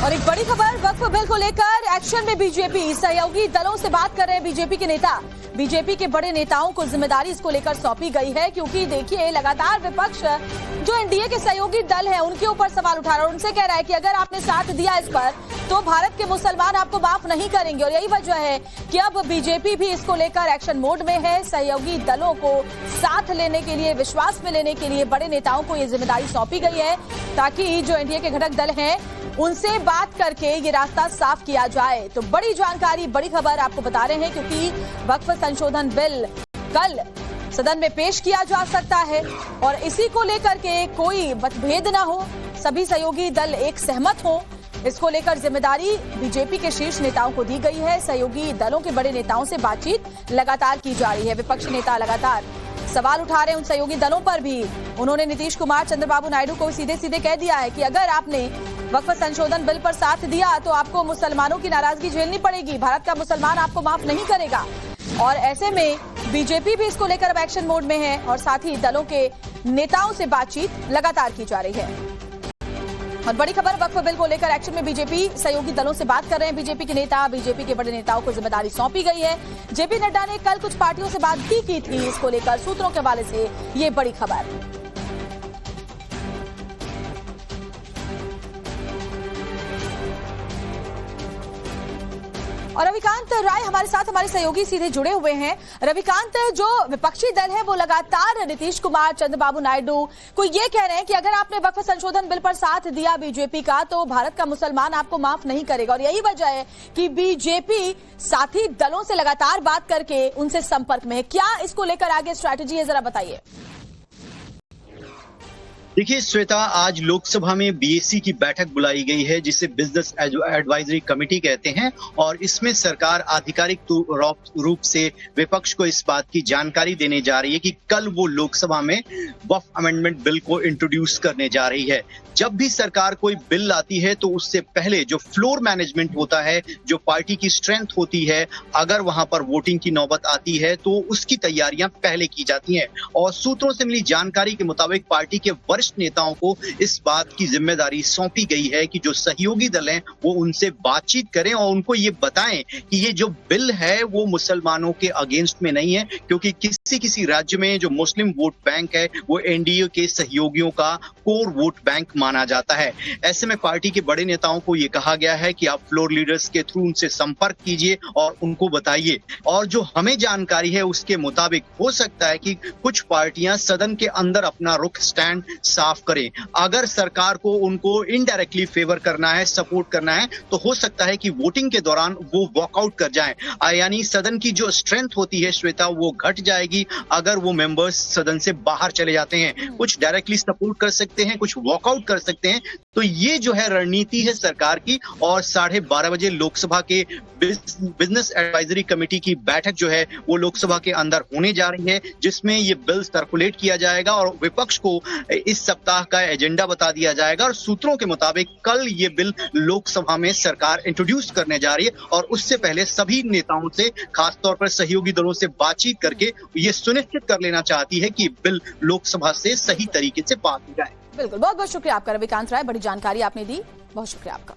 और एक बड़ी खबर, वक्फ बिल को लेकर एक्शन में बीजेपी। सहयोगी दलों से बात कर रहे हैं बीजेपी के नेता। बीजेपी के बड़े नेताओं को जिम्मेदारी इसको लेकर सौंपी गई है, क्योंकि देखिए लगातार विपक्ष जो एनडीए के सहयोगी दल है उनके ऊपर सवाल उठा रहा है, उनसे कह रहा है कि अगर आपने साथ दिया इस पर तो भारत के मुसलमान आपको माफ नहीं करेंगे। और यही वजह है कि अब बीजेपी भी इसको लेकर एक्शन मोड में है। सहयोगी दलों को साथ लेने के लिए, विश्वास में लेने के लिए बड़े नेताओं को ये जिम्मेदारी सौंपी गई है, ताकि जो एनडीए के घटक दल हैं उनसे बात करके ये रास्ता साफ किया जाए। तो बड़ी जानकारी, बड़ी खबर आपको बता रहे हैं, क्योंकि वक्फ संशोधन बिल कल सदन में पेश किया जा सकता है और इसी को लेकर के कोई मतभेद ना हो, सभी सहयोगी दल एक सहमत हो, इसको लेकर जिम्मेदारी बीजेपी के शीर्ष नेताओं को दी गई है। सहयोगी दलों के बड़े नेताओं से बातचीत लगातार की जा रही है। विपक्षी नेता लगातार सवाल उठा रहे हैं उन सहयोगी दलों पर भी। उन्होंने नीतीश कुमार, चंद्रबाबू नायडू को सीधे सीधे कह दिया है कि अगर आपने वक्फ संशोधन बिल पर साथ दिया तो आपको मुसलमानों की नाराजगी झेलनी पड़ेगी, भारत का मुसलमान आपको माफ नहीं करेगा। और ऐसे में बीजेपी भी इसको लेकर अब एक्शन मोड में है और साथ ही दलों के नेताओं से बातचीत लगातार की जा रही है। और बड़ी खबर, वक्फ बिल को लेकर एक्शन में बीजेपी। सहयोगी दलों से बात कर रहे हैं बीजेपी के नेता। बीजेपी के बड़े नेताओं को जिम्मेदारी सौंपी गई है। जेपी नड्डा ने कल कुछ पार्टियों से बात भी की थी इसको लेकर, सूत्रों के हवाले से ये बड़ी खबर। और रविकांत राय हमारे साथ, हमारे सहयोगी सीधे जुड़े हुए हैं। रविकांत, जो विपक्षी दल है वो लगातार नीतीश कुमार, चंद्रबाबू नायडू को ये कह रहे हैं कि अगर आपने वक्फ संशोधन बिल पर साथ दिया बीजेपी का तो भारत का मुसलमान आपको माफ नहीं करेगा। और यही वजह है कि बीजेपी साथी दलों से लगातार बात करके उनसे संपर्क में है। क्या इसको लेकर आगे स्ट्रैटेजी है, जरा बताइए। देखिए श्वेता, आज लोकसभा में बीएसी की बैठक बुलाई गई है, जिसे बिजनेस एडवाइजरी कमेटी कहते हैं, और इसमें सरकार आधिकारिक रूप से विपक्ष को इस बात की जानकारी देने जा रही है कि कल वो लोकसभा में वक्फ अमेंडमेंट बिल को इंट्रोड्यूस करने जा रही है। जब भी सरकार कोई बिल लाती है तो उससे पहले जो फ्लोर मैनेजमेंट होता है, जो पार्टी की स्ट्रेंथ होती है, अगर वहां पर वोटिंग की नौबत आती है तो उसकी तैयारियां पहले की जाती हैं। और सूत्रों से मिली जानकारी के मुताबिक पार्टी के वरिष्ठ नेताओं को इस बात की जिम्मेदारी सौंपी गई है कि जो सहयोगी दल हैं वो उनसे बातचीत करें और उनको ये बताएं कि ये जो बिल है वो मुसलमानों के अगेंस्ट में नहीं है, क्योंकि किसी राज्य में जो मुस्लिम वोट बैंक है वो एनडीए के सहयोगियों का कोर वोट बैंक माना जाता है। ऐसे में पार्टी के बड़े नेताओं को ये कहा गया है कि आप फ्लोर लीडर्स के थ्रू उनसे संपर्क कीजिए और उनको बताइए। और जो हमें जानकारी है उसके मुताबिक हो सकता है कि कुछ पार्टियां सदन के अंदर अपना रुख, स्टैंड साफ करें। अगर सरकार को उनको इनडायरेक्टली फेवर करना है, सपोर्ट करना है, तो हो सकता है कि वोटिंग के दौरान वो वॉकआउट कर जाएं। यानी सदन की जो स्ट्रेंथ होती है श्वेता, वो घट जाएगी अगर वो मेंबर्स सदन से बाहर चले जाते हैं। कुछ डायरेक्टली सपोर्ट कर सकते हैं, कुछ वॉकआउट कर सकते हैं। तो ये जो है रणनीति है सरकार की। और 12:30 बजे लोकसभा के बिजनेस एडवाइजरी कमेटी की बैठक जो है वो लोकसभा के अंदर होने जा रही है, जिसमें ये बिल सर्कुलेट किया जाएगा और विपक्ष को इस सप्ताह का एजेंडा बता दिया जाएगा। और सूत्रों के मुताबिक कल ये बिल लोकसभा में सरकार इंट्रोड्यूस करने जा रही है और उससे पहले सभी नेताओं से, खासतौर पर सहयोगी दलों से बातचीत करके ये सुनिश्चित कर लेना चाहती है कि बिल लोकसभा से सही तरीके से पास हो जाए। बिल्कुल, बहुत बहुत शुक्रिया आपका रविकांत राय, बड़ी जानकारी आपने दी, बहुत शुक्रिया आपका।